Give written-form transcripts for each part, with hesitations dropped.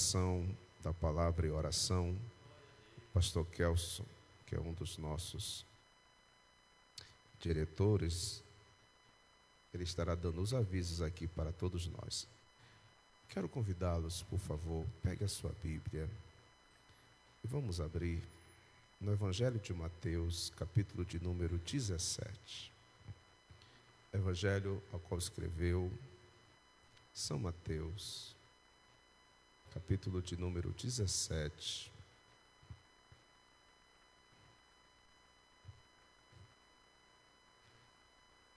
ministração da palavra e oração, o pastor Kelson, que é um dos nossos diretores, ele estará dando os avisos aqui para todos nós. Quero convidá-los, por favor, pegue a sua Bíblia e vamos abrir no Evangelho de Mateus, capítulo de número 17. Evangelho ao qual escreveu São Mateus, capítulo de número 17.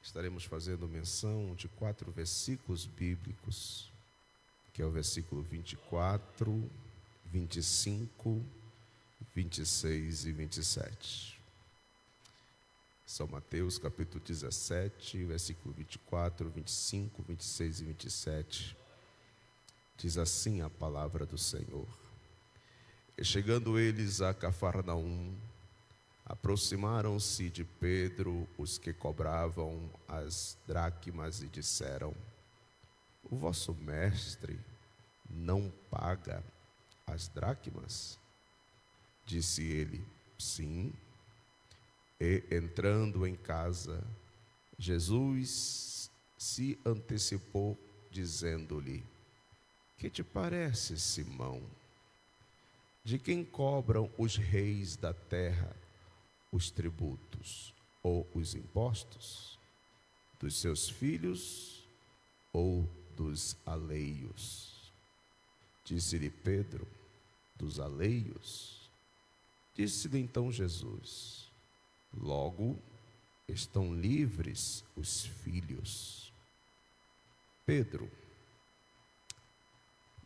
Estaremos fazendo menção de 4 versículos bíblicos, que é o versículo 24, 25, 26 e 27. São Mateus, capítulo 17, versículo 24, 25, 26 e 27. Diz assim a palavra do Senhor. E chegando eles a Cafarnaum, aproximaram-se de Pedro os que cobravam as dracmas e disseram: o vosso mestre não paga as dracmas? Disse ele: sim. E entrando em casa, Jesus se antecipou, dizendo-lhe: que te parece, Simão? De quem cobram os reis da terra os tributos ou os impostos? Dos seus filhos ou dos alheios? Disse-lhe Pedro: dos alheios. Disse-lhe então Jesus: logo estão livres os filhos. Pedro: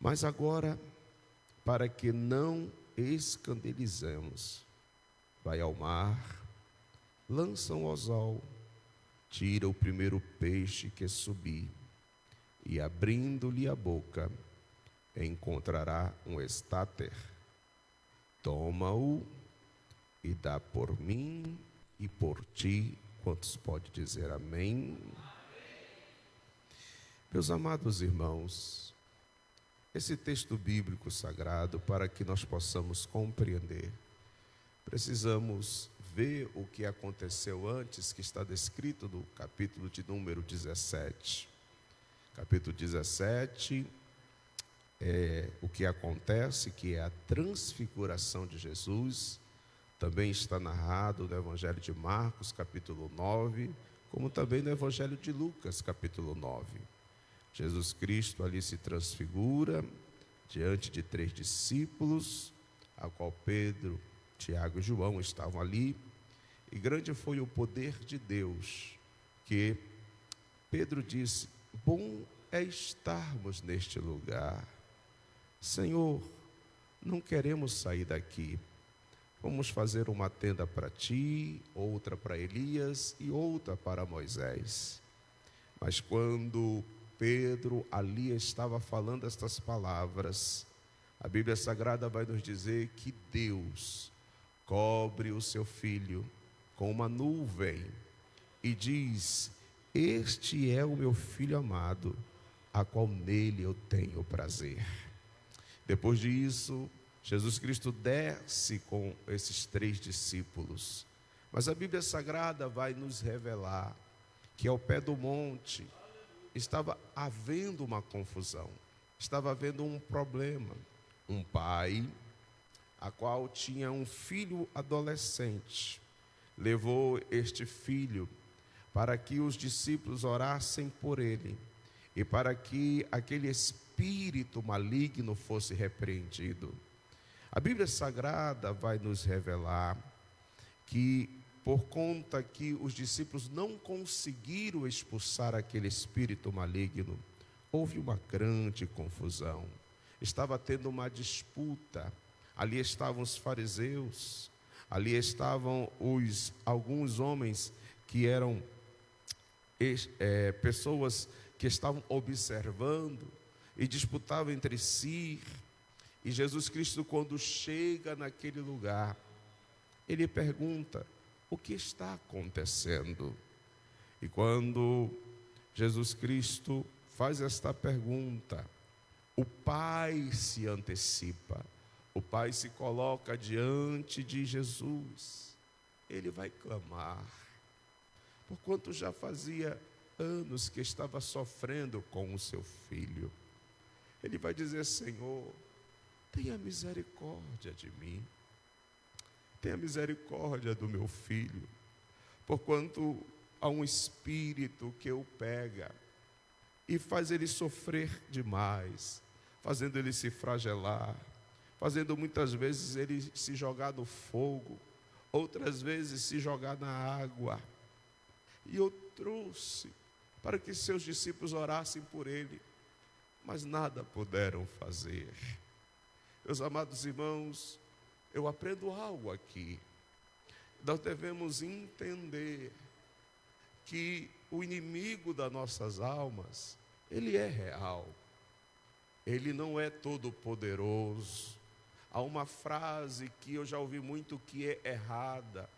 mas agora, para que não escandalizemos, vai ao mar, lança um anzol, tira o primeiro peixe que subir, e abrindo-lhe a boca, encontrará um estáter. Toma-o e dá por mim e por ti. Quantos pode dizer amém? Meus amados irmãos, esse texto bíblico sagrado, para que nós possamos compreender, precisamos ver o que aconteceu antes, que está descrito no capítulo de número 17. Capítulo 17 é o que acontece, que é a transfiguração de Jesus. Também está narrado no Evangelho de Marcos, capítulo 9, como também no Evangelho de Lucas, capítulo 9. Jesus Cristo ali se transfigura diante de 3 discípulos, a qual Pedro, Tiago e João estavam ali, e grande foi o poder de Deus, que Pedro disse: bom é estarmos neste lugar. Senhor, não queremos sair daqui. Vamos fazer uma tenda para ti, outra para Elias e outra para Moisés. Mas quando Pedro ali estava falando estas palavras, a Bíblia Sagrada vai nos dizer que Deus cobre o seu filho com uma nuvem e diz: este é o meu filho amado, a qual nele eu tenho prazer. Depois disso, Jesus Cristo desce com esses 3 discípulos. Mas a Bíblia Sagrada vai nos revelar que ao pé do monte estava havendo uma confusão, estava havendo um problema. Um pai, a qual tinha um filho adolescente, levou este filho para que os discípulos orassem por ele e para que aquele espírito maligno fosse repreendido. A Bíblia Sagrada vai nos revelar que, por conta que os discípulos não conseguiram expulsar aquele espírito maligno, houve uma grande confusão. Estava tendo uma disputa. Ali estavam os fariseus, ali estavam alguns homens que eram pessoas que estavam observando e disputavam entre si. E Jesus Cristo, quando chega naquele lugar, ele pergunta: o que está acontecendo? E quando Jesus Cristo faz esta pergunta, o Pai se antecipa, o Pai se coloca diante de Jesus. Ele vai clamar, porquanto já fazia anos que estava sofrendo com o seu filho. Ele vai dizer: Senhor, tenha misericórdia de mim, tenha misericórdia do meu filho, porquanto há um espírito que o pega e faz ele sofrer demais, fazendo ele se flagelar, fazendo muitas vezes ele se jogar no fogo, outras vezes se jogar na água. E eu trouxe para que seus discípulos orassem por ele, mas nada puderam fazer. Meus amados irmãos, eu aprendo algo aqui. Nós devemos entender que o inimigo das nossas almas, ele é real. Ele não é todo poderoso. Há uma frase que eu já ouvi muito que é errada,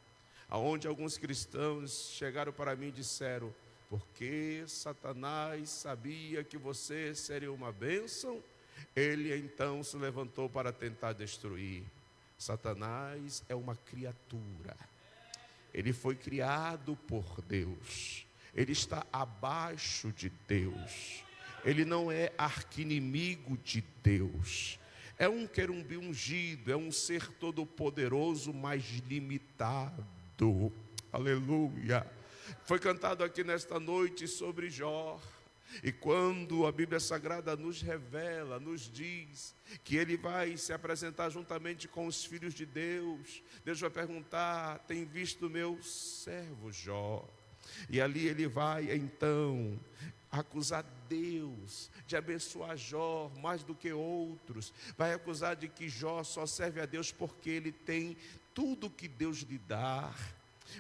aonde alguns cristãos chegaram para mim e disseram: porque Satanás sabia que você seria uma bênção, ele então se levantou para tentar destruir. Satanás é uma criatura. Ele foi criado por Deus. Ele está abaixo de Deus. Ele não é arqui-inimigo de Deus. É um querumbi ungido, é um ser todo-poderoso, mas limitado. Aleluia. Foi cantado aqui nesta noite sobre Jó. E quando a Bíblia Sagrada nos revela, nos diz que ele vai se apresentar juntamente com os filhos de Deus, Deus vai perguntar: tem visto meu servo Jó? E ali ele vai então acusar Deus de abençoar Jó mais do que outros. Vai acusar de que Jó só serve a Deus porque ele tem tudo que Deus lhe dá.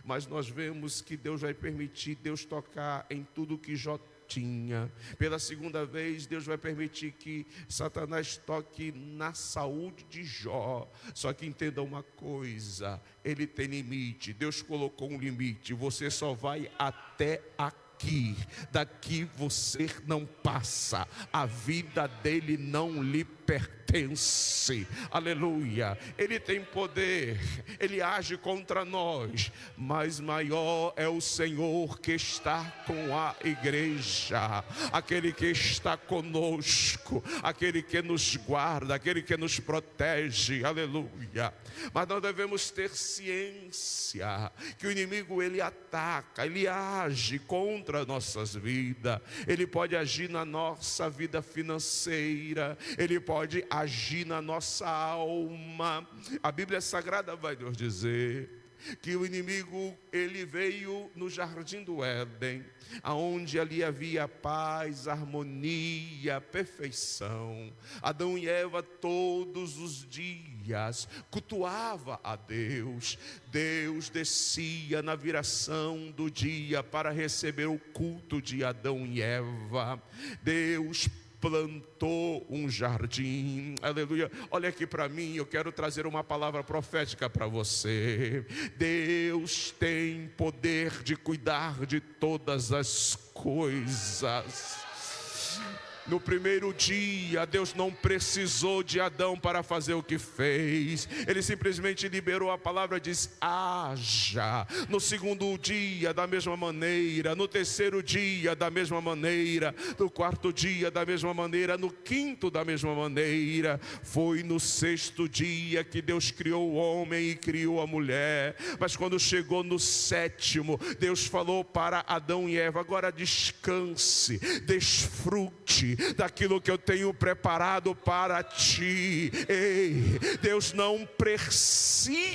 Mas nós vemos que Deus vai permitir Deus tocar em tudo que Jó tinha. Pela segunda vez, Deus vai permitir que Satanás toque na saúde de Jó. Só que entenda uma coisa: ele tem limite. Deus colocou um limite. Você só vai até aqui. Daqui você não passa. A vida dele não lhe pertence. Aleluia. Ele tem poder, ele age contra nós, mas maior é o Senhor que está com a igreja, aquele que está conosco, aquele que nos guarda, aquele que nos protege. Aleluia. Mas nós devemos ter ciência que o inimigo, ele ataca, ele age contra nossas vidas. Ele pode agir na nossa vida financeira, ele pode agir na nossa alma. A Bíblia Sagrada vai nos dizer que o inimigo, ele veio no jardim do Éden, aonde ali havia paz, harmonia, perfeição. Adão e Eva todos os dias cultuava a Deus. Deus descia na viração do dia para receber o culto de Adão e Eva. Deus plantou um jardim. Aleluia. Olha aqui para mim, eu quero trazer uma palavra profética para você. Deus tem poder de cuidar de todas as coisas. No primeiro dia, Deus não precisou de Adão para fazer o que fez. Ele simplesmente liberou a palavra e disse: haja. No segundo dia, da mesma maneira. No terceiro dia, da mesma maneira. No quarto dia, da mesma maneira. No quinto, da mesma maneira. Foi no sexto dia que Deus criou o homem e criou a mulher. Mas quando chegou no sétimo, Deus falou para Adão e Eva: agora descanse, desfrute daquilo que eu tenho preparado para ti. Ei, Deus não precisa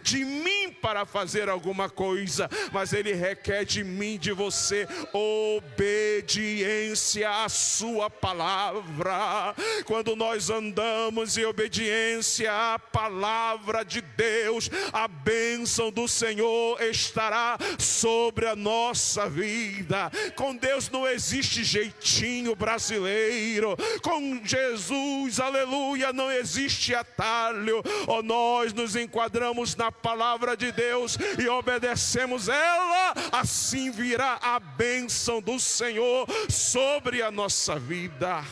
de mim para fazer alguma coisa, mas Ele requer de mim, de você, obediência à sua palavra. Quando nós andamos em obediência à palavra de Deus, a bênção do Senhor estará sobre a nossa vida. Com Com Deus não existe jeitinho brasileiro. Com Jesus, aleluia, não existe atalho. Ou nós nos enquadramos na palavra de Deus e obedecemos ela, assim virá a bênção do Senhor sobre a nossa vida.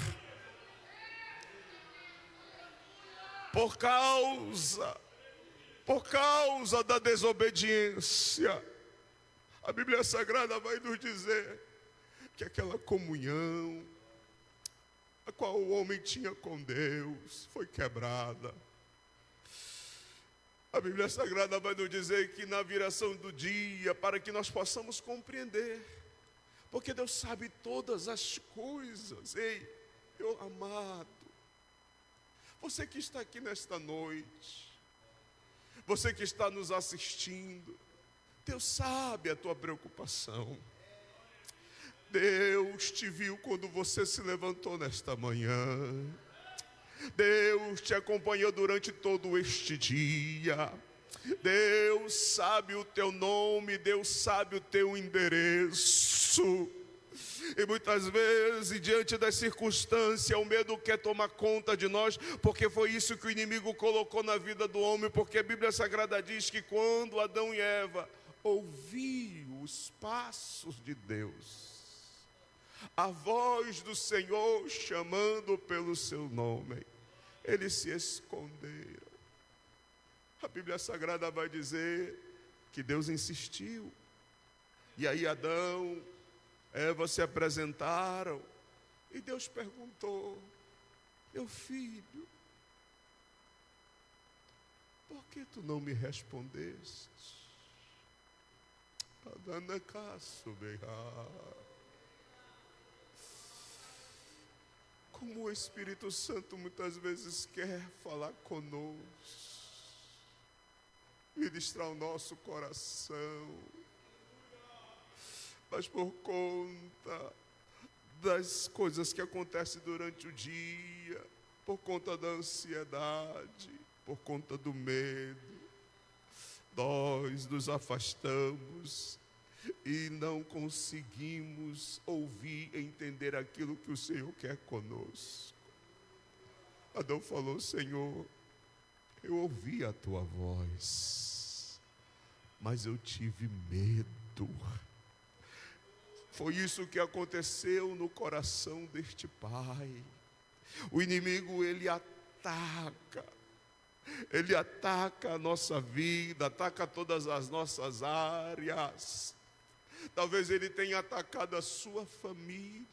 Por causa da desobediência, a Bíblia Sagrada vai nos dizer que aquela comunhão a qual o homem tinha com Deus foi quebrada. A Bíblia Sagrada vai nos dizer que na viração do dia, para que nós possamos compreender, porque Deus sabe todas as coisas. Ei, meu amado, você que está aqui nesta noite, você que está nos assistindo, Deus sabe a tua preocupação. Deus te viu quando você se levantou nesta manhã. Deus te acompanhou durante todo este dia. Deus sabe o teu nome, Deus sabe o teu endereço. E muitas vezes, diante das circunstâncias, o medo quer tomar conta de nós, porque foi isso que o inimigo colocou na vida do homem. Porque a Bíblia Sagrada diz que quando Adão e Eva ouviram os passos de Deus, a voz do Senhor chamando pelo seu nome, eles se esconderam. A Bíblia Sagrada vai dizer que Deus insistiu. E aí Adão, Eva se apresentaram e Deus perguntou: meu filho, por que tu não me respondeste? Como o Espírito Santo muitas vezes quer falar conosco, ministrar o nosso coração, mas por conta das coisas que acontecem durante o dia, por conta da ansiedade, por conta do medo, nós nos afastamos e não conseguimos ouvir e entender aquilo que o Senhor quer conosco. Adão falou: Senhor, eu ouvi a tua voz, mas eu tive medo. Foi isso que aconteceu no coração deste pai. O inimigo, ele ataca a nossa vida, ataca todas as nossas áreas. Talvez ele tenha atacado a sua família,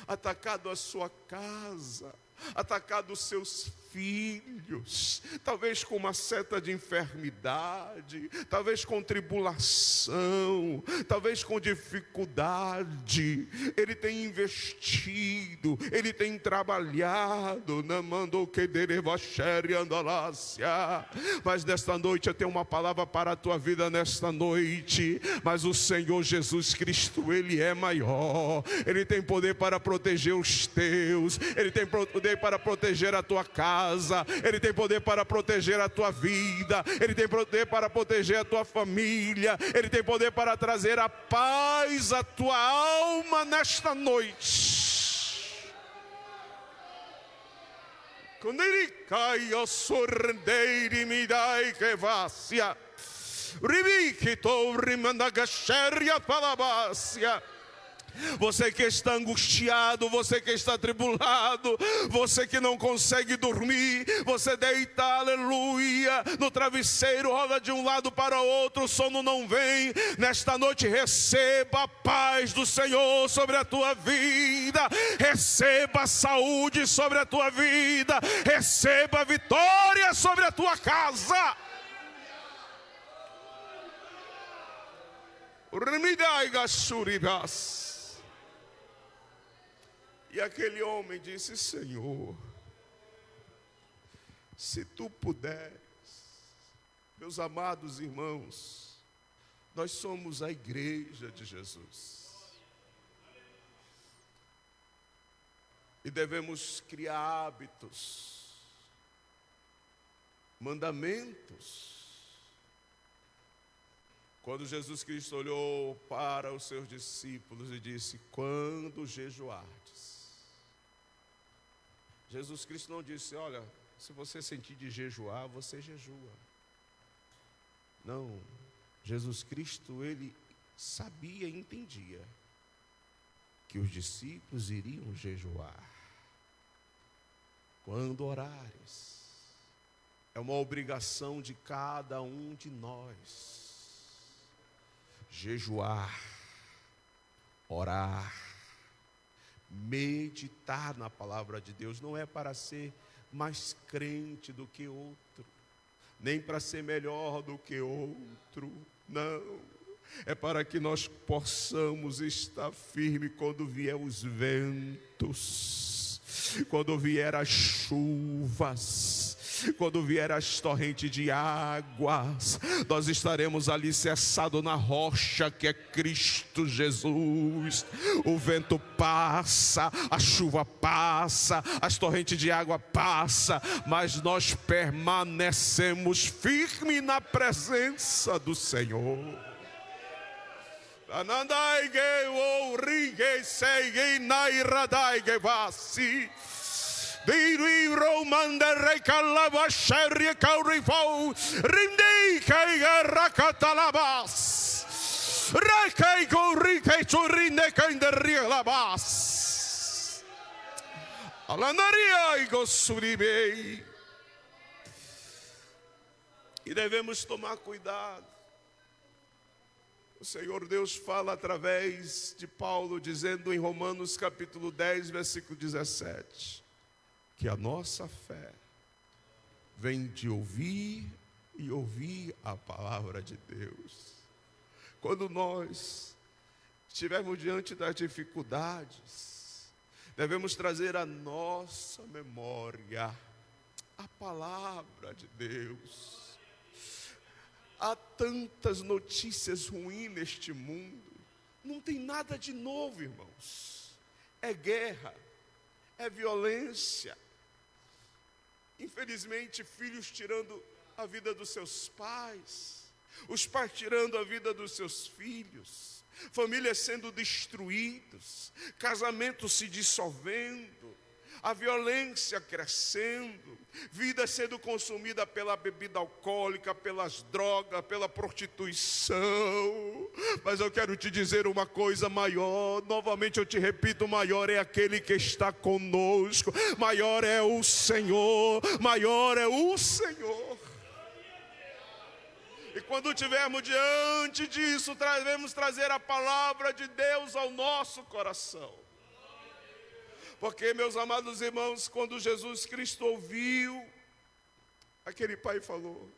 atacado a sua casa, atacado os seus filhos, talvez com uma seta de enfermidade, talvez com tribulação, talvez com dificuldade. Ele tem investido, ele tem trabalhado, mas nesta noite eu tenho uma palavra para a tua vida nesta noite. Mas o Senhor Jesus Cristo, Ele é maior, Ele tem poder para proteger os teus, Ele tem poder para proteger a tua casa, Ele tem poder para proteger a tua vida, Ele tem poder para proteger a tua família, Ele tem poder para trazer a paz à tua alma nesta noite. Quando Ele cai ao sorrendeire, me dai que vácia, ribique torre mandagaxéria palabácia. Você que está angustiado, você que está tribulado, você que não consegue dormir, você deita, aleluia, no travesseiro, rola de um lado para o outro, o sono não vem. Nesta noite receba a paz do Senhor sobre a tua vida, receba a saúde sobre a tua vida, receba a vitória sobre a tua casa. E aquele homem disse: Senhor, se tu puderes. Meus amados irmãos, nós somos a igreja de Jesus. E devemos criar hábitos, mandamentos, Quando Jesus Cristo olhou para os seus discípulos e disse: quando jejuardes. Jesus Cristo não disse: olha, se você sentir de jejuar, você jejua. Não, Jesus Cristo, ele sabia e entendia que os discípulos iriam jejuar. Quando orares, é uma obrigação de cada um de nós. Jejuar, orar, meditar na palavra de Deus. Não é para ser mais crente do que outro, nem para ser melhor do que outro, não. É para que nós possamos estar firme quando vier os ventos, quando vier as chuvas, quando vier as torrentes de águas, nós estaremos alicerçados na rocha que é Cristo Jesus. O vento passa, a chuva passa, as torrentes de água passam, mas nós permanecemos firmes na presença do Senhor. E devemos tomar cuidado. O Senhor Deus fala através de Paulo, dizendo em Romanos capítulo 10, versículo 17, que a nossa fé vem de ouvir e ouvir a palavra de Deus. Quando nós estivermos diante das dificuldades, devemos trazer à nossa memória a palavra de Deus. Há tantas notícias ruins neste mundo, não tem nada de novo, irmãos. É guerra, é violência. Infelizmente, filhos tirando a vida dos seus pais, os pais tirando a vida dos seus filhos, famílias sendo destruídas, casamentos se dissolvendo, a violência crescendo, vida sendo consumida pela bebida alcoólica, pelas drogas, pela prostituição. Mas eu quero te dizer uma coisa maior, novamente eu te repito, maior é aquele que está conosco, maior é o Senhor, maior é o Senhor. E quando estivermos diante disso, devemos trazer a palavra de Deus ao nosso coração. Porque, meus amados irmãos, quando Jesus Cristo ouviu, aquele pai falou: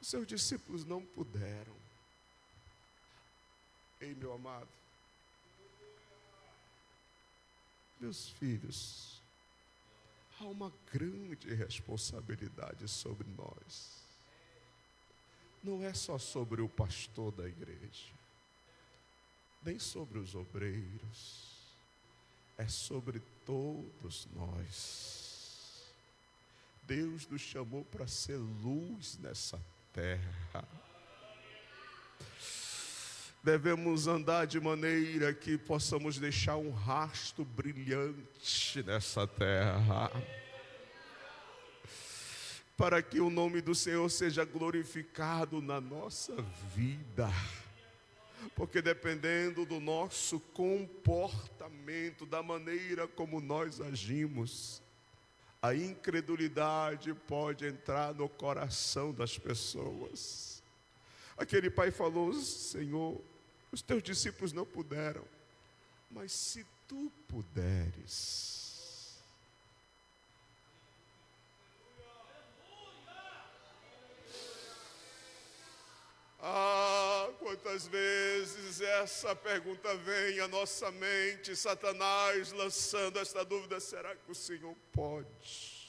os seus discípulos não puderam. Ei, meu amado, meus filhos, há uma grande responsabilidade sobre nós. Não é só sobre o pastor da igreja, nem sobre os obreiros, é sobre todos nós. Deus nos chamou para ser luz nessa terra. Devemos andar de maneira que possamos deixar um rastro brilhante nessa terra, para que o nome do Senhor seja glorificado na nossa vida. Porque dependendo do nosso comportamento, da maneira como nós agimos, a incredulidade pode entrar no coração das pessoas. Aquele pai falou: Senhor, os teus discípulos não puderam, mas se tu puderes. Quantas vezes essa pergunta vem à nossa mente, Satanás lançando esta dúvida: será que o Senhor pode?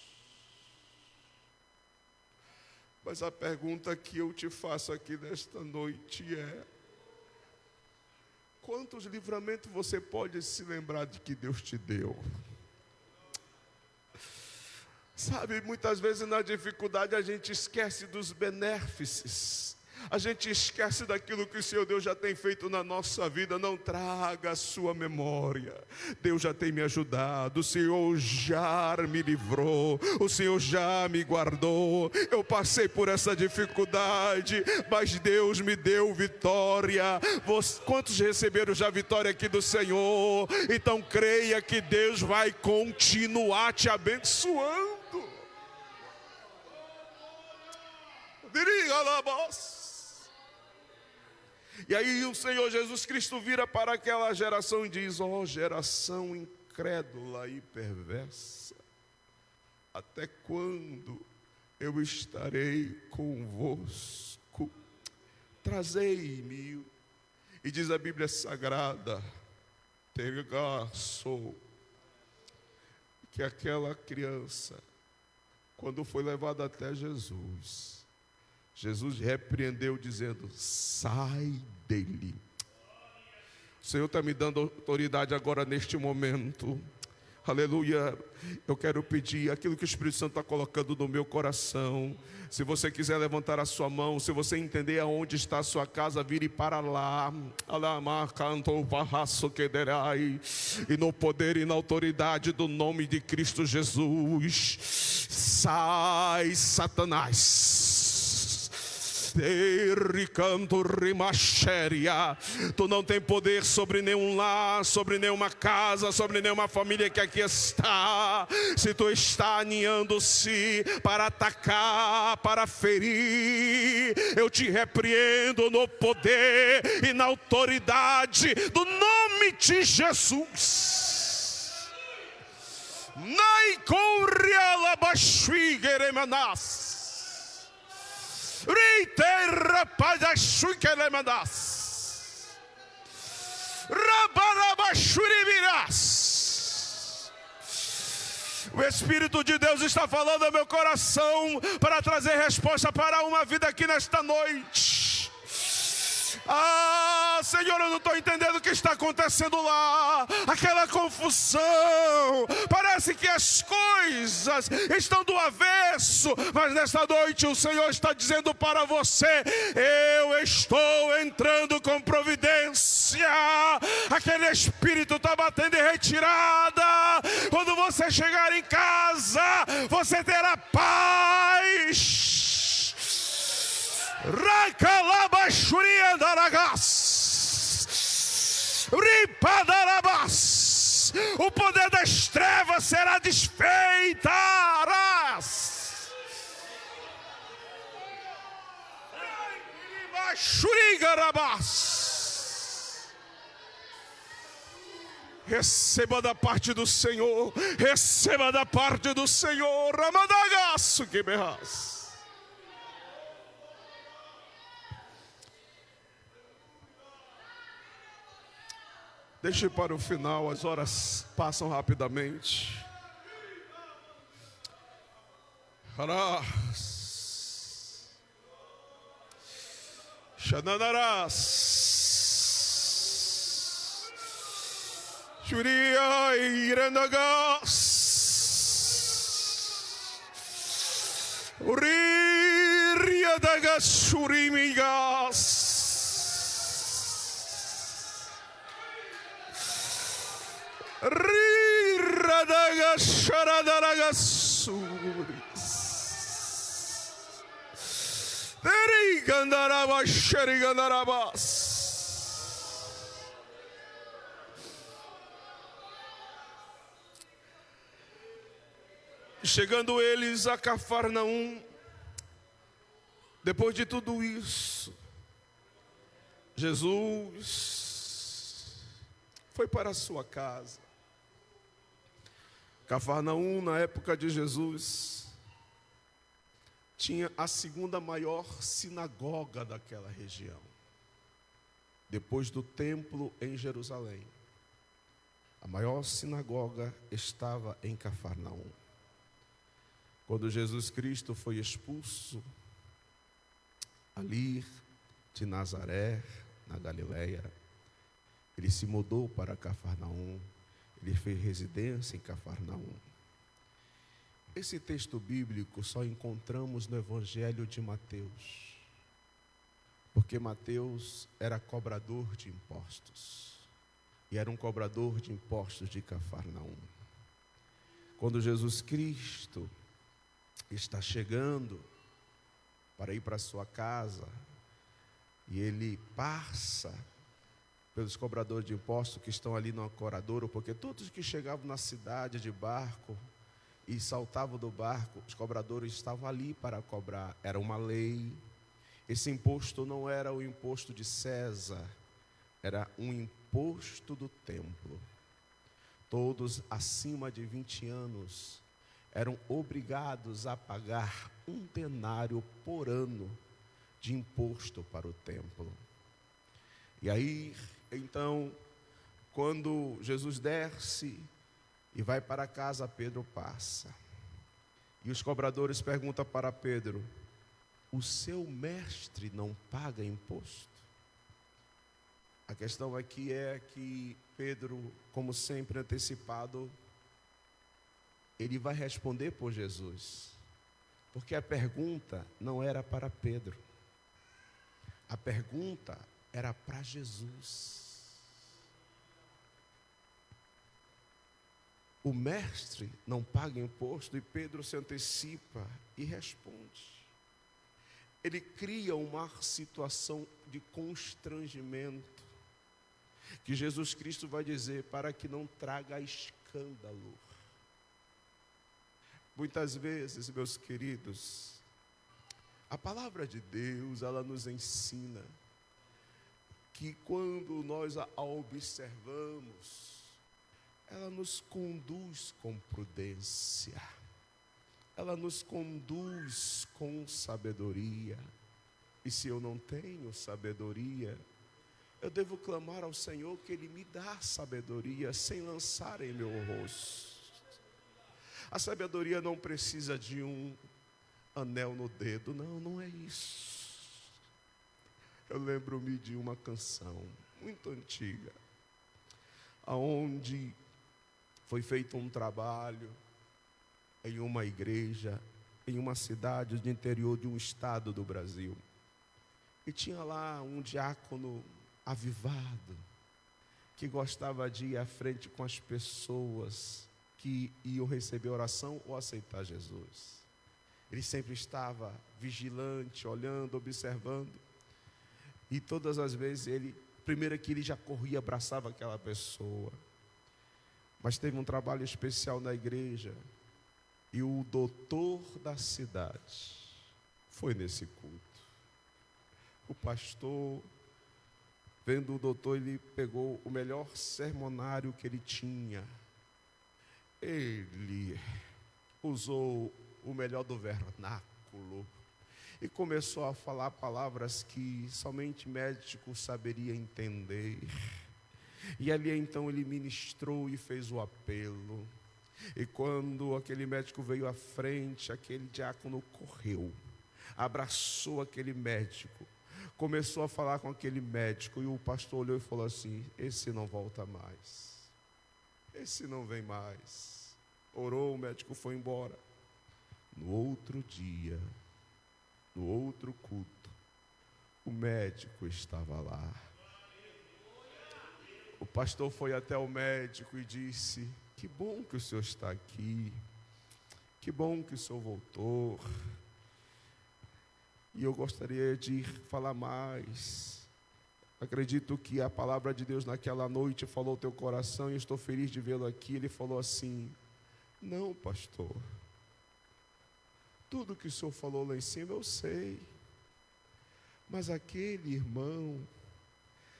Mas a pergunta que eu te faço aqui nesta noite é: quantos livramentos você pode se lembrar de que Deus te deu? Sabe, muitas vezes na dificuldade a gente esquece dos benefícios. A gente esquece daquilo que o Senhor Deus já tem feito na nossa vida. Não traga a sua memória. Deus já tem me ajudado, o Senhor já me livrou, o Senhor já me guardou. Eu passei por essa dificuldade, mas Deus me deu vitória. Quantos receberam já a vitória aqui do Senhor? Então creia que Deus vai continuar te abençoando. E aí o Senhor Jesus Cristo vira para aquela geração e diz: ó geração incrédula e perversa, até quando eu estarei convosco? Trazei-me. E diz a Bíblia Sagrada, que aquela criança, quando foi levada até Jesus, Jesus repreendeu dizendo: sai dele. O Senhor está me dando autoridade agora neste momento. Aleluia. Eu quero pedir aquilo que o Espírito Santo está colocando no meu coração. Se você quiser levantar a sua mão, se você entender aonde está a sua casa, vire para lá. E no poder e na autoridade do nome de Cristo Jesus, sai, Satanás. Tu não tem poder sobre nenhum lar, sobre nenhuma casa, sobre nenhuma família que aqui está. Se tu está aninhando-se para atacar, para ferir, eu te repreendo no poder e na autoridade do nome de Jesus. Nai corria la bashuigeremanas. Reiterra para chuquelemandas. Rabarabachurivirás. O Espírito de Deus está falando ao meu coração para trazer resposta para uma vida aqui nesta noite. Ah, Senhor, eu não estou entendendo o que está acontecendo lá. Aquela confusão. Parece que as coisas estão do avesso. Mas nesta noite o Senhor está dizendo para você: eu estou entrando com providência. Aquele espírito está batendo em retirada. Quando você chegar em casa, você terá paz. O poder das trevas será desfeita. Receba da parte do Senhor. Receba da parte do Senhor. Ramadagaço que berras. Deixe para o final, as horas passam rapidamente. Xananarás. Xuria iranagás. Uriria xurimigas. Chegando eles a Cafarnaum, depois de tudo isso, Jesus foi para a sua casa. Cafarnaum, na época de Jesus, tinha a segunda maior sinagoga daquela região, depois do templo em Jerusalém. A maior sinagoga estava em Cafarnaum. Quando Jesus Cristo foi expulso ali de Nazaré, na Galileia, ele se mudou para Cafarnaum. Ele fez residência em Cafarnaum. Esse texto bíblico só encontramos no Evangelho de Mateus. Porque Mateus era cobrador de impostos. E era um cobrador de impostos de Cafarnaum. Quando Jesus Cristo está chegando para ir para a sua casa, e ele passa pelos cobradores de impostos que estão ali no ancoradouro, porque todos que chegavam na cidade de barco e saltavam do barco, os cobradores estavam ali para cobrar. Era uma lei. Esse imposto não era o imposto de César, era um imposto do templo. Todos acima de 20 anos eram obrigados a pagar 1 denário por ano de imposto para o templo. E aí, então, quando Jesus desce e vai para casa, Pedro passa. E os cobradores perguntam para Pedro: o seu mestre não paga imposto? A questão aqui é que Pedro, como sempre antecipado, ele vai responder por Jesus. Porque a pergunta não era para Pedro. A pergunta era para Jesus. O mestre não paga imposto e Pedro se antecipa e responde. Ele cria uma situação de constrangimento que Jesus Cristo vai dizer para que não traga escândalo. Muitas vezes, meus queridos, a palavra de Deus, ela nos ensina que quando nós a observamos, ela nos conduz com prudência, ela nos conduz com sabedoria. E se eu não tenho sabedoria, eu devo clamar ao Senhor que Ele me dá sabedoria sem lançar em meu rosto. A sabedoria não precisa de um anel no dedo, não é isso. Eu lembro-me de uma canção muito antiga, onde foi feito um trabalho em uma igreja, em uma cidade do interior de um estado do Brasil. E tinha lá um diácono avivado, que gostava de ir à frente com as pessoas que iam receber oração ou aceitar Jesus. Ele sempre estava vigilante, olhando, observando. E todas as vezes primeiro que ele já corria, abraçava aquela pessoa. Mas teve um trabalho especial na igreja. E o doutor da cidade foi nesse culto. O pastor, vendo o doutor, ele pegou o melhor sermonário que ele tinha. Ele usou o melhor do vernáculo e começou a falar palavras que somente médico saberia entender. E ali então ele ministrou e fez o apelo. E quando aquele médico veio à frente, aquele diácono correu, abraçou aquele médico, começou a falar com aquele médico. E o pastor olhou e falou assim: esse não volta mais, esse não vem mais. Orou, o médico foi embora. No outro dia, no outro culto, o médico estava lá. O pastor foi até o médico e disse: que bom que o senhor está aqui, que bom que o senhor voltou. E eu gostaria de falar mais. Acredito que a palavra de Deus naquela noite falou ao teu coração e estou feliz de vê-lo aqui. Ele falou assim: não, pastor, tudo que o senhor falou lá em cima eu sei, mas aquele irmão,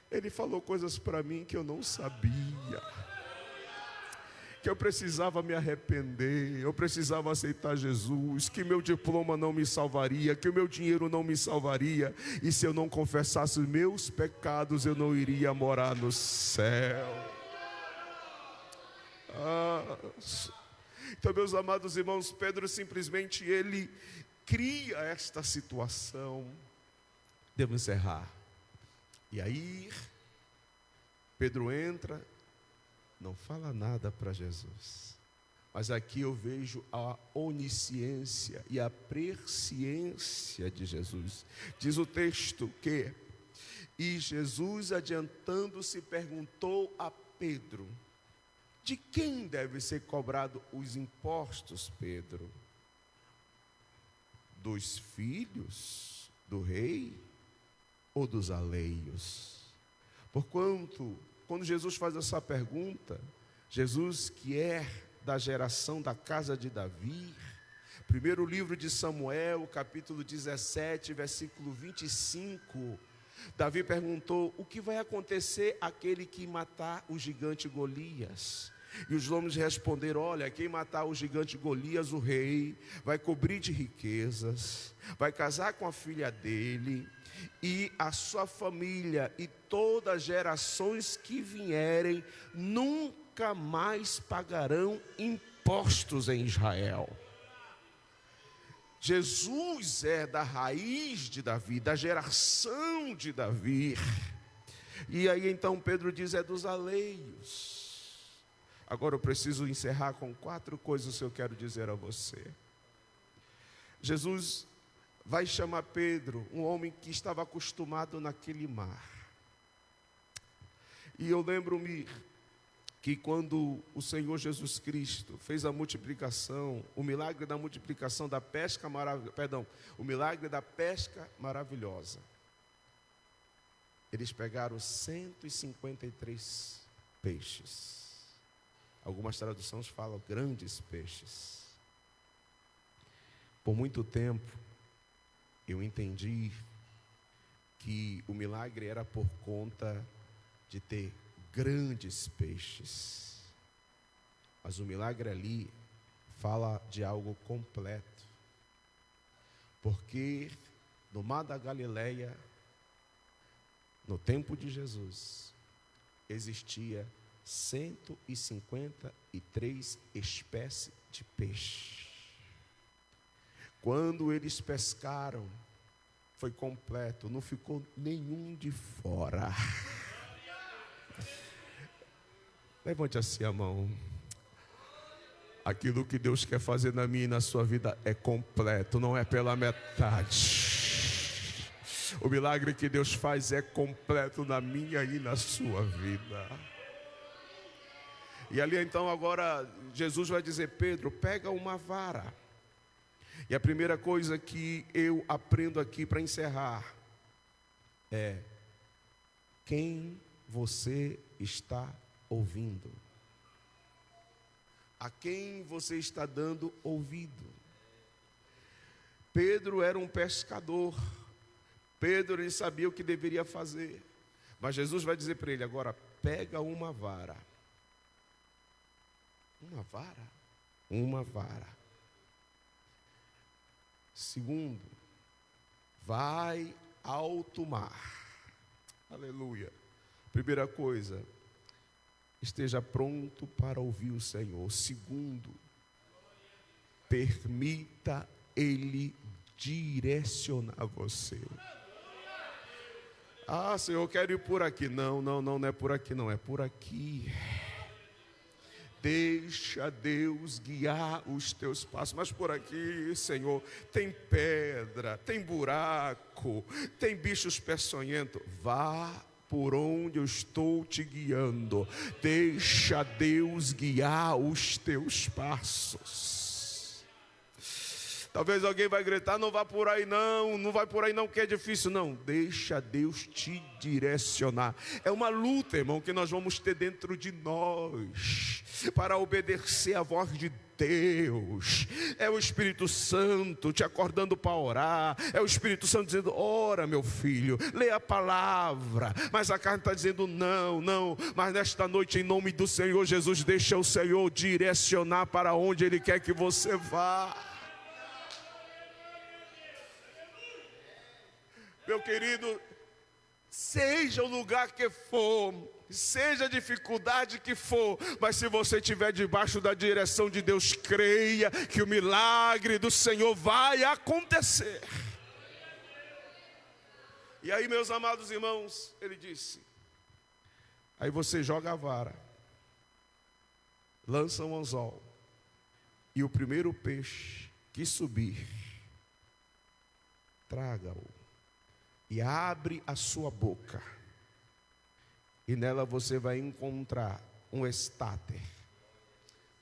ele falou coisas para mim que eu não sabia, que eu precisava me arrepender, eu precisava aceitar Jesus, que meu diploma não me salvaria, que o meu dinheiro não me salvaria, e se eu não confessasse os meus pecados, eu não iria morar no céu. Então, meus amados irmãos, Pedro simplesmente ele cria esta situação. Devo encerrar. E aí, Pedro entra, não fala nada para Jesus. Mas aqui eu vejo a onisciência e a presciência de Jesus. Diz o texto que E Jesus, adiantando-se, perguntou a Pedro: de quem deve ser cobrado os impostos, Pedro? Dos filhos do rei ou dos alheios? Porquanto, quando Jesus faz essa pergunta, Jesus, que é da geração da casa de Davi, primeiro livro de Samuel, capítulo 17, versículo 25, Davi perguntou: o que vai acontecer àquele que matar o gigante Golias? E os homens responderam: olha, quem matar o gigante Golias, o rei, vai cobrir de riquezas, vai casar com a filha dele, e a sua família e todas as gerações que vierem nunca mais pagarão impostos em Israel. Jesus é da raiz de Davi, da geração de Davi. E aí então Pedro diz: é dos alheios. Agora eu preciso encerrar com 4 coisas que eu quero dizer a você. Jesus vai chamar Pedro, um homem que estava acostumado naquele mar. E eu lembro-me que quando o Senhor Jesus Cristo fez a multiplicação, o milagre da multiplicação da pesca o milagre da pesca maravilhosa, eles pegaram 153 peixes. Algumas traduções falam grandes peixes. Por muito tempo, eu entendi que o milagre era por conta de ter grandes peixes. Mas o milagre ali fala de algo completo. Porque no mar da Galileia, no tempo de Jesus, existia 153 espécies de peixe. Quando eles pescaram, foi completo, não ficou nenhum de fora. Levante assim a mão. Aquilo que Deus quer fazer na minha e na sua vida é completo, não é pela metade. O milagre que Deus faz é completo na minha e na sua vida. E ali então agora Jesus vai dizer: Pedro, pega uma vara. E a primeira coisa que eu aprendo aqui para encerrar é: quem você está ouvindo? A quem você está dando ouvido? Pedro era um pescador. Pedro, ele sabia o que deveria fazer. Mas Jesus vai dizer para ele agora: pega uma vara. Uma vara? Uma vara. Segundo, vai alto mar. Aleluia. Primeira coisa, esteja pronto para ouvir o Senhor. Segundo, permita Ele direcionar você. Ah, Senhor, eu quero ir por aqui. Não é por aqui, não, é por aqui. Deixa Deus guiar os teus passos. Mas por aqui, Senhor, tem pedra, tem buraco, tem bichos peçonhentos. Vá por onde eu estou te guiando. Deixa Deus guiar os teus passos. Talvez alguém vai gritar: não vá por aí não, não vai por aí não, que é difícil. Não, deixa Deus te direcionar. É uma luta, irmão, que nós vamos ter dentro de nós para obedecer a voz de Deus. É o Espírito Santo te acordando para orar. É o Espírito Santo dizendo: ora, meu filho, lê a palavra. Mas a carne está dizendo: não. Mas nesta noite, em nome do Senhor Jesus, deixa o Senhor direcionar para onde Ele quer que você vá. Meu querido, seja o lugar que for, seja a dificuldade que for, mas se você estiver debaixo da direção de Deus, creia que o milagre do Senhor vai acontecer. E aí, meus amados irmãos, ele disse: aí você joga a vara, lança um anzol, e o primeiro peixe que subir, traga-o. e abre a sua boca, e nela você vai encontrar um estáter.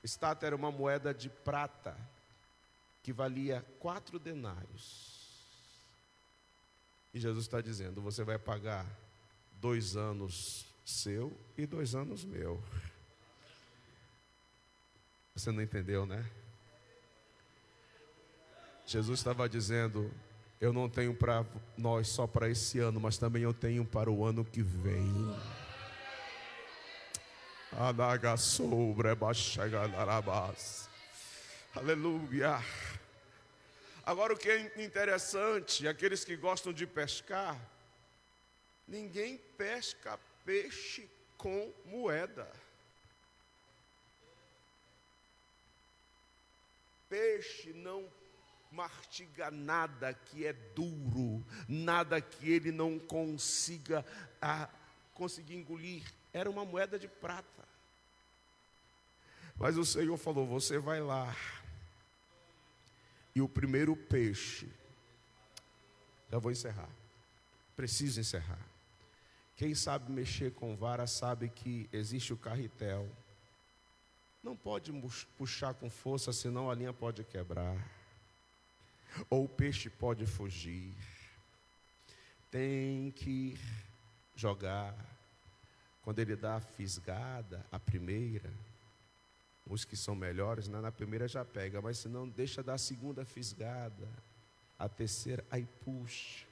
Estáter era uma moeda de prata que valia 4 denários. E Jesus está dizendo: você vai pagar 2 anos seu e 2 anos meu. Você não entendeu, né? Jesus estava dizendo: eu não tenho para nós só para esse ano, mas também eu tenho para o ano que vem. Aleluia. Agora, o que é interessante, aqueles que gostam de pescar, ninguém pesca peixe com moeda. Peixe não mastiga nada que é duro, nada que ele não consiga conseguir engolir. Era uma moeda de prata. Mas o Senhor falou: você vai lá, e o primeiro peixe, já vou encerrar, preciso encerrar. Quem sabe mexer com vara sabe que existe o carretel. Não pode puxar com força, senão a linha pode quebrar, ou o peixe pode fugir. Tem que jogar. Quando ele dá a fisgada, a primeira, os que são melhores, na primeira já pega, mas se não, deixa dar a segunda fisgada, a terceira, aí puxa.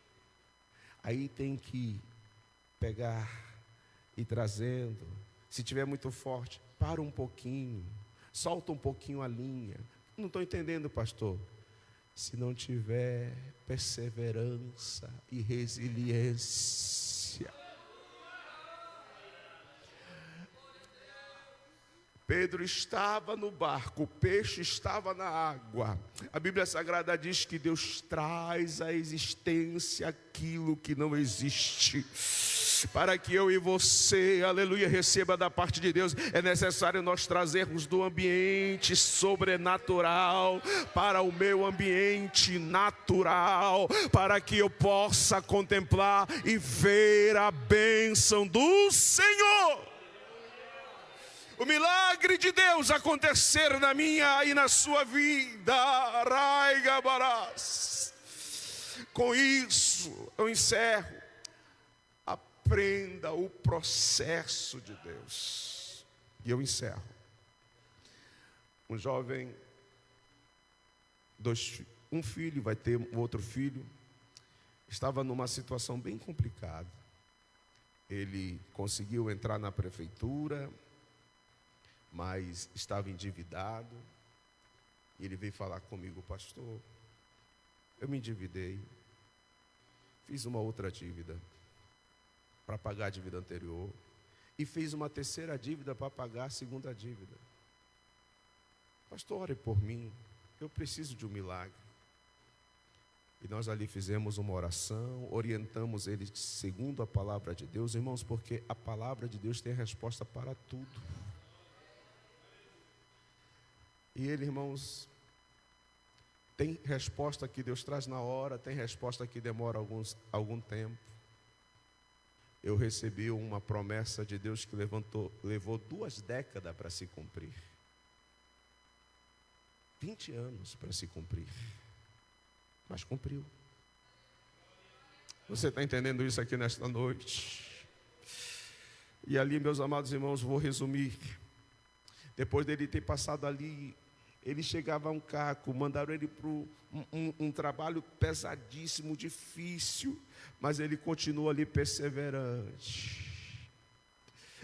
Aí tem que pegar e trazendo. Se tiver muito forte, para um pouquinho, solta um pouquinho a linha. Não estou entendendo, pastor. Se não tiver perseverança e resiliência. Pedro estava no barco, o peixe estava na água. A Bíblia Sagrada diz que Deus traz à existência aquilo que não existe. Para que eu e você, aleluia, receba da parte de Deus, é necessário nós trazermos do ambiente sobrenatural para o meu ambiente natural, para que eu possa contemplar e ver a bênção do Senhor. O milagre de Deus acontecer na minha e na sua vida. Com isso eu encerro. Aprenda o processo de Deus. E eu encerro. Um jovem, um filho, vai ter um outro filho, estava numa situação bem complicada. Ele conseguiu entrar na prefeitura, mas estava endividado. E ele veio falar comigo: pastor, eu me endividei, fiz uma outra dívida para pagar a dívida anterior, e fiz uma terceira dívida para pagar a segunda dívida. Pastor, ore por mim, eu preciso de um milagre. E nós ali fizemos uma oração, orientamos ele segundo a palavra de Deus, irmãos, porque a palavra de Deus tem resposta para tudo. E ele, irmãos, tem resposta que Deus traz na hora, tem resposta que demora algum tempo. Eu recebi uma promessa de Deus que levou 2 décadas para se cumprir. 20 anos para se cumprir. Mas cumpriu. Você está entendendo isso aqui nesta noite? E ali, meus amados irmãos, vou resumir. Depois dele ter passado ali, ele chegava a um caco, mandaram ele para um trabalho pesadíssimo, difícil, mas ele continua ali perseverante.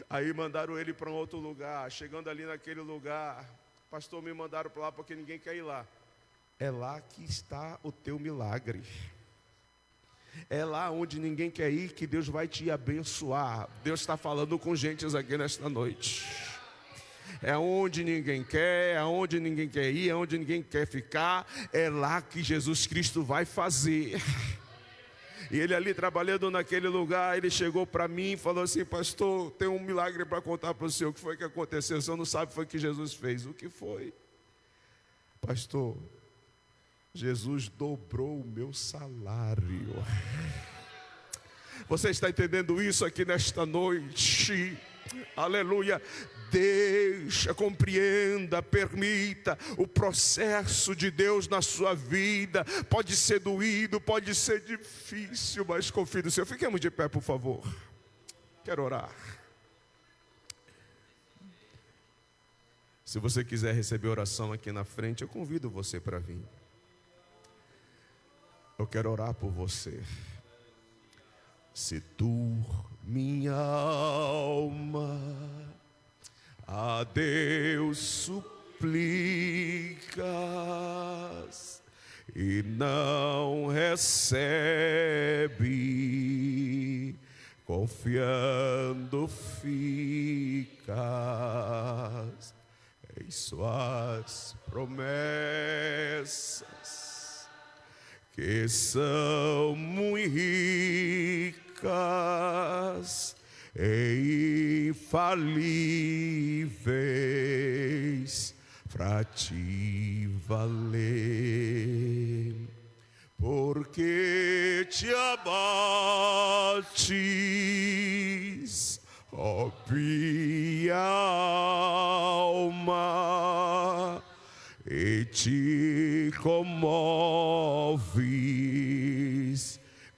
Aí mandaram ele para um outro lugar, chegando ali naquele lugar, pastor, me mandaram para lá porque ninguém quer ir lá. É lá que está o teu milagre. É lá onde ninguém quer ir que Deus vai te abençoar. Deus está falando com gentes aqui nesta noite. É onde ninguém quer, é onde ninguém quer ir, é onde ninguém quer ficar. É lá que Jesus Cristo vai fazer. E ele ali trabalhando naquele lugar, ele chegou para mim e falou assim: pastor, tem um milagre para contar para o senhor. O que foi que aconteceu? O senhor não sabe o que foi que Jesus fez. O que foi? Pastor, Jesus dobrou o meu salário. Você está entendendo isso aqui nesta noite? Aleluia. Deixa, compreenda, permita o processo de Deus na sua vida. Pode ser doído, pode ser difícil, mas confie no Senhor. Fiquemos de pé, por favor. Quero orar. Se você quiser receber oração aqui na frente, eu convido você para vir. Eu quero orar por você. Se tu, minha alma, a Deus suplicas e não recebe, confiando ficas em suas promessas, que são muito ricas e infalíveis para te valer, porque te abates, ó minha alma, e te comoves,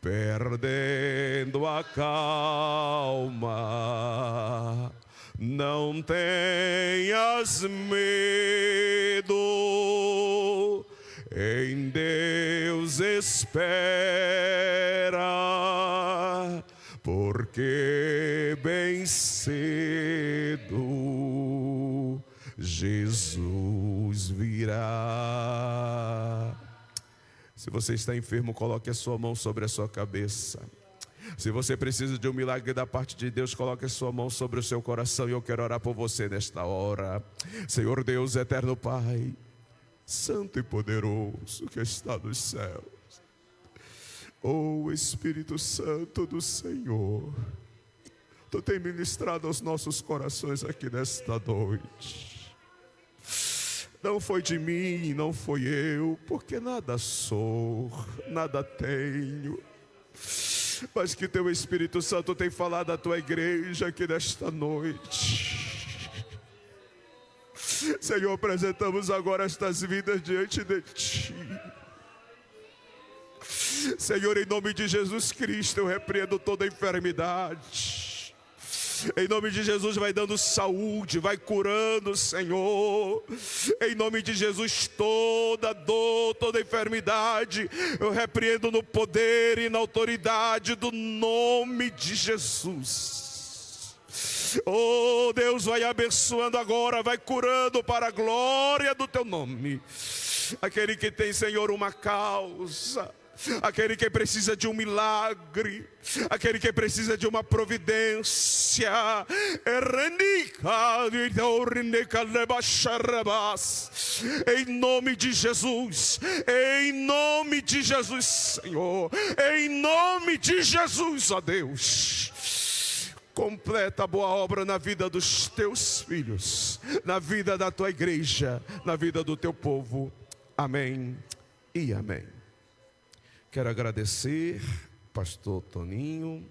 perdendo a calma. Não tenhas medo, em Deus espera, porque bem cedo Jesus virá. Se você está enfermo, coloque a sua mão sobre a sua cabeça. Se você precisa de um milagre da parte de Deus, coloque a sua mão sobre o seu coração. E eu quero orar por você nesta hora. Senhor Deus, eterno Pai, santo e poderoso que está nos céus, Espírito Santo do Senhor, Tu tem ministrado aos nossos corações aqui nesta noite. Não foi de mim, não foi eu, porque nada sou, nada tenho, mas que Teu Espírito Santo tem falado à Tua igreja aqui nesta noite. Senhor, apresentamos agora estas vidas diante de Ti. Senhor, em nome de Jesus Cristo, eu repreendo toda enfermidade. Em nome de Jesus, vai dando saúde, vai curando, Senhor. Em nome de Jesus, toda dor, toda enfermidade, eu repreendo no poder e na autoridade do nome de Jesus. Oh Deus, vai abençoando agora, vai curando para a glória do Teu nome. Aquele que tem, Senhor, uma causa, aquele que precisa de um milagre, aquele que precisa de uma providência, em nome de Jesus, Senhor, em nome de Jesus, ó Deus, completa a boa obra na vida dos Teus filhos, na vida da Tua igreja, na vida do Teu povo. Amém e amém. Quero agradecer, pastor Toninho,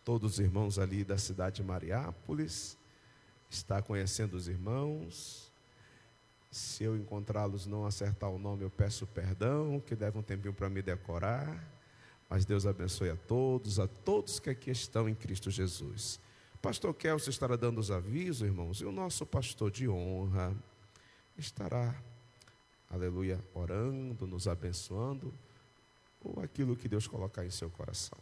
todos os irmãos ali da cidade de Mariápolis, está conhecendo os irmãos. Se eu encontrá-los não acertar o nome, eu peço perdão, que leva um tempinho para me decorar. Mas Deus abençoe a todos que aqui estão em Cristo Jesus. Pastor Kelso estará dando os avisos, irmãos, e o nosso pastor de honra estará, aleluia, orando, nos abençoando, ou aquilo que Deus colocar em seu coração.